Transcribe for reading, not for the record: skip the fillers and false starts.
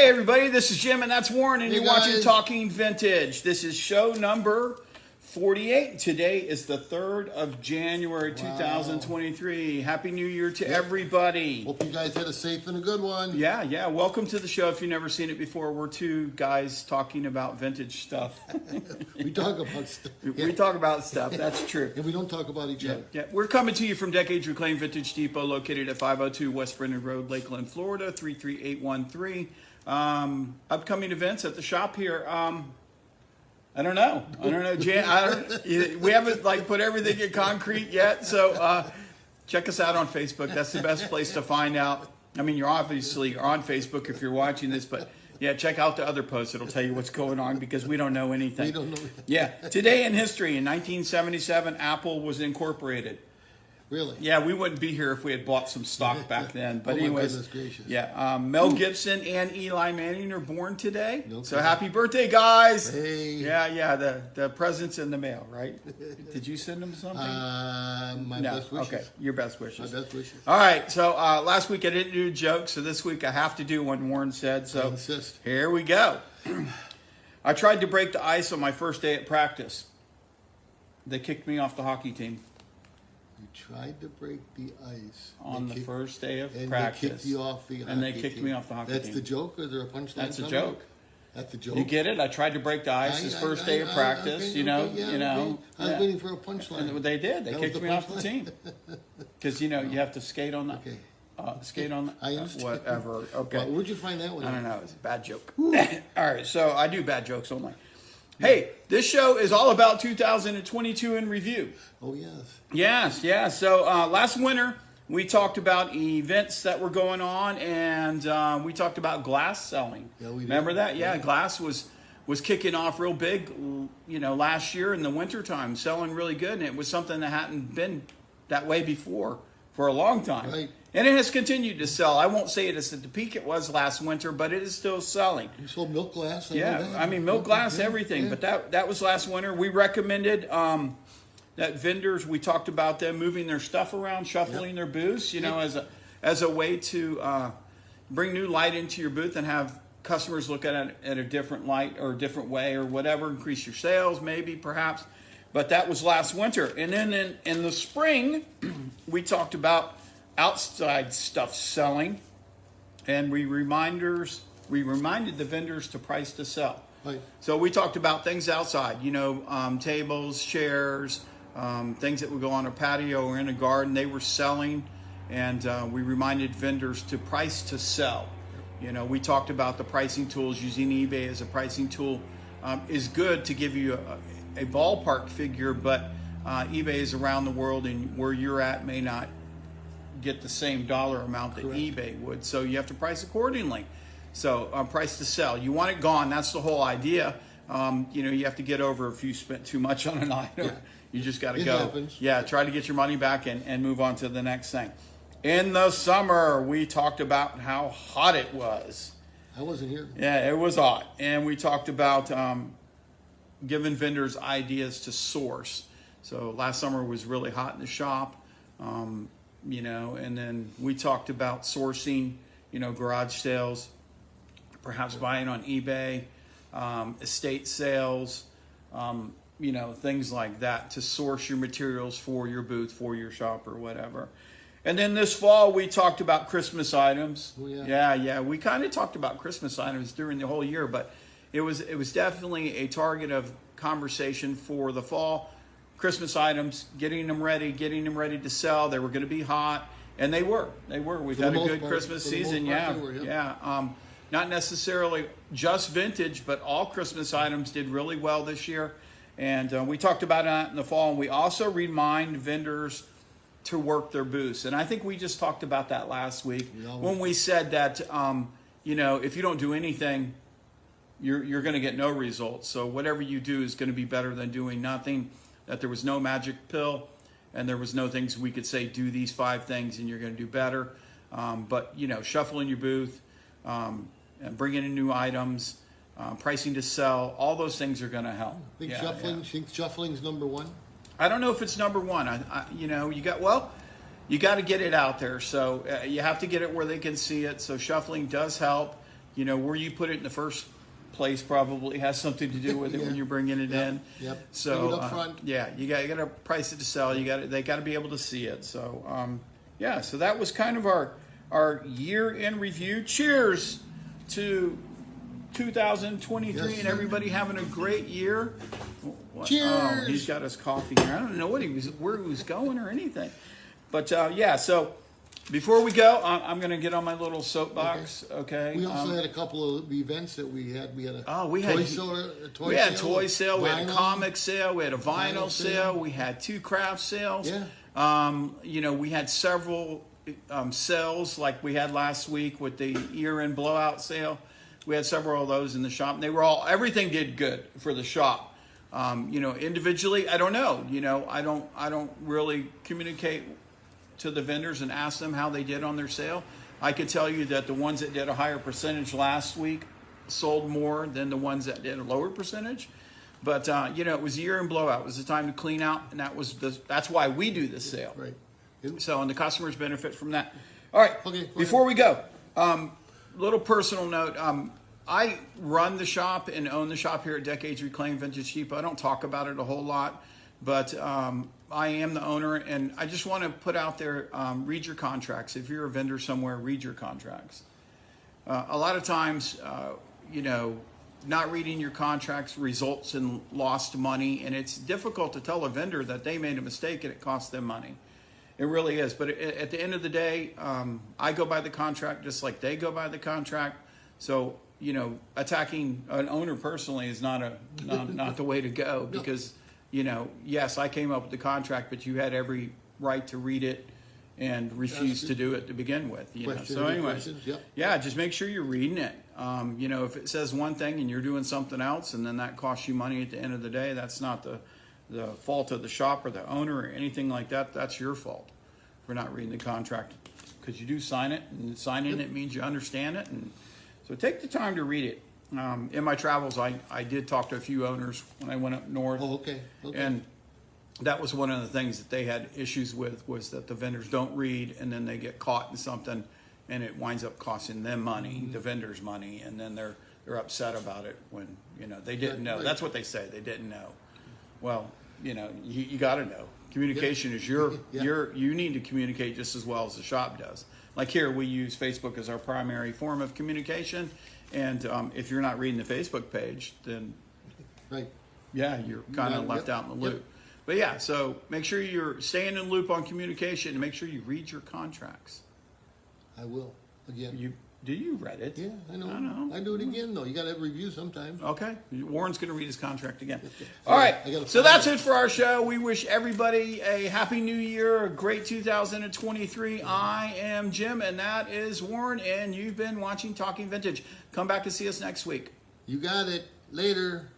Hey everybody, this is Jim and that's Warren, and Hey you're watching guys. Talking Vintage. This is show number 48. Today is the 3rd of January, 2023. Happy New Year to everybody. Hope you guys had a safe and a good one. Yeah. Welcome to the show. If you've never seen it before, we're two guys talking about vintage stuff. We talk about stuff. We talk about stuff, that's true. And we don't talk about each other. Yeah, we're coming to you from Decades Reclaimed Vintage Depot, located at 502 West Brennan Road, Lakeland, Florida, 33813. Upcoming events at the shop here. I don't know. We haven't put everything in concrete yet. So check us out on Facebook. That's the best place to find out. I mean, you're obviously on Facebook if you're watching this, but yeah, check out the other posts. It'll tell you what's going on because we don't know anything. We don't know. Yeah. Today in history, in 1977, Apple was incorporated. Really? Yeah, we wouldn't be here if we had bought some stock back then. But anyways, goodness gracious. yeah, Mel Gibson and Eli Manning are born today. Okay. So happy birthday, guys! Hey. Yeah, the present's in the mail, right? Did you send them something? My best wishes. Okay, your best wishes. My best wishes. All right, so last week I didn't do a joke, so this week I have to do one Warren said. I So insist. here we go. I tried to break the ice on my first day at practice. They kicked me off the hockey team. You tried to break the ice. On the first day of and practice. they kicked you off the And they hockey kicked team. me off the hockey That's team. the joke, or is there a punchline? That's a somewhere? joke. That's the joke. You get it? I tried to break the ice his first day of practice. Okay, you know. okay, yeah, You know. okay. I was yeah. waiting for a punchline. And they did. They That kicked was me the off the punchline? team because you have to skate on the Okay. skate on the I understand. whatever. Okay. Well, where'd you find that one? I don't know. It's a bad joke. All right. So I do bad jokes only. Hey, this show is all about 2022 in review. Oh, yes. Yes. So last winter we talked about events that were going on, and we talked about glass selling. Yeah, we did. Remember that? Yeah, glass was kicking off real big, last year in the wintertime, selling really good, and it was something that hadn't been that way before for a long time. Right. And it has continued to sell. I won't say it is at the peak it was last winter, but it is still selling. You sold milk glass? Milk glass, Yeah, everything. yeah. But that was last winter. We recommended that vendors, we talked about them moving their stuff around, shuffling their booths, as a way to bring new light into your booth and have customers look at it at a different light or a different way or whatever, increase your sales maybe, perhaps. But that was last winter. And then in the spring, we talked about outside stuff selling, and we reminded the vendors to price to sell. Right. So we talked about things outside, tables, chairs, things that would go on a patio or in a garden. They were selling, and we reminded vendors to price to sell. We talked about the pricing tools. Using eBay as a pricing tool is good to give you a ballpark figure, but eBay is around the world, and where you're at may not get the same dollar amount that Correct. eBay would. So you have to price accordingly. So price to sell. You want it gone. That's the whole idea. You have to get over if you spent too much on an item. Yeah. You just got to It go. happens. Yeah, try to get your money back and move on to the next thing. In the summer, we talked about how hot it was. I wasn't here. Yeah, it was hot. And we talked about giving vendors ideas to source. So last summer was really hot in the shop, and then we talked about sourcing, garage sales, perhaps buying on eBay, estate sales, things like that to source your materials for your booth, for your shop or whatever. And then this fall, we talked about Christmas items. Oh, yeah. Yeah. We kind of talked about Christmas items during the whole year, but it was definitely a target of conversation for the fall. Christmas items, getting them ready to sell. They were going to be hot, and they were. We've had a good Christmas season. Yeah. Not necessarily just vintage, but all Christmas items did really well this year. And we talked about that in the fall. And we also remind vendors to work their booths. And I think we just talked about that last week when we said that, if you don't do anything, you're going to get no results. So whatever you do is going to be better than doing nothing. That there was no magic pill, and there was no things we could say, do these 5 things and you're going to do better. But shuffling your booth, and bringing in new items, pricing to sell, all those things are going to help. Think shuffling's number one? I don't know if it's number one. You got to get it out there. So you have to get it where they can see it. So shuffling does help. you know, where you put it in the first place probably has something to do with it Yeah. when you're bringing it Yep. in. Yep. So Bring it up front. yeah, you got to price it to sell. They got to be able to see it. So yeah, so that was kind of our year in review. Cheers to 2023 Yes, and sir. everybody having a great year. What? Oh, Cheers. he's got his coffee here. I don't know where he was going or anything. But yeah, so before we go, I'm going to get on my little soapbox. Okay. We also had a couple of events that we had. We had a we had toy sale, we had a vinyl. comic sale, we had a vinyl Vinyl sale, sale. we had 2 craft sales. Yeah. You know, we had several sales like we had last week with the year-end blowout sale. We had several of those in the shop. And they were everything did good for the shop. You know, individually, I don't know. You know, I don't really communicate to the vendors and ask them how they did on their sale. I could tell you that the ones that did a higher percentage last week sold more than the ones that did a lower percentage. But you know, it was a year-end blowout. It was the time to clean out, and that's why we do this sale. Right. So, and the customers benefit from that. All right. Okay, Before we go, little personal note. I run the shop and own the shop here at Decades Reclaimed Vintage Depot. I don't talk about it a whole lot, but I am the owner, and I just want to put out there, read your contracts. If you're a vendor somewhere, read your contracts. A lot of times, you know, not reading your contracts results in lost money, and it's difficult to tell a vendor that they made a mistake and it cost them money. It really is. But at the end of the day, I go by the contract just like they go by the contract. So, you know, attacking an owner personally is not the way to go, because, you know, yes, I came up with the contract, but you had every right to read it and refuse to do it to begin with. You know? So anyways, yeah, just make sure you're reading it. You know, if it says one thing and you're doing something else, and then that costs you money at the end of the day, that's not the fault of the shop or the owner or anything like that. That's your fault for not reading the contract, because you do sign it, and signing it means you understand it. And so take the time to read it. In my travels, I did talk to a few owners when I went up north. Oh, okay. And that was one of the things that they had issues with, was that the vendors don't read, and then they get caught in something, and it winds up costing them money, the vendors money, and then they're upset about it when, you know, they didn't know. Right. That's what they say. They didn't know. Well, you know, you got to know. Communication is you need to communicate just as well as the shop does. Like here, we use Facebook as our primary form of communication, and if you're not reading the Facebook page, then yeah, you're kind of left out in the loop. But yeah, so make sure you're staying in loop on communication, and make sure you read your contracts. I will again. You read it? Yeah, I know. I know. I do it again though. You got to review sometimes. Okay. Warren's going to read his contract again. Okay. All right. So that's it. it for our show. We wish everybody a happy new year, a great 2023. I am Jim, and that is Warren, and you've been watching Talking Vintage. Come back and see us next week. You got it. Later.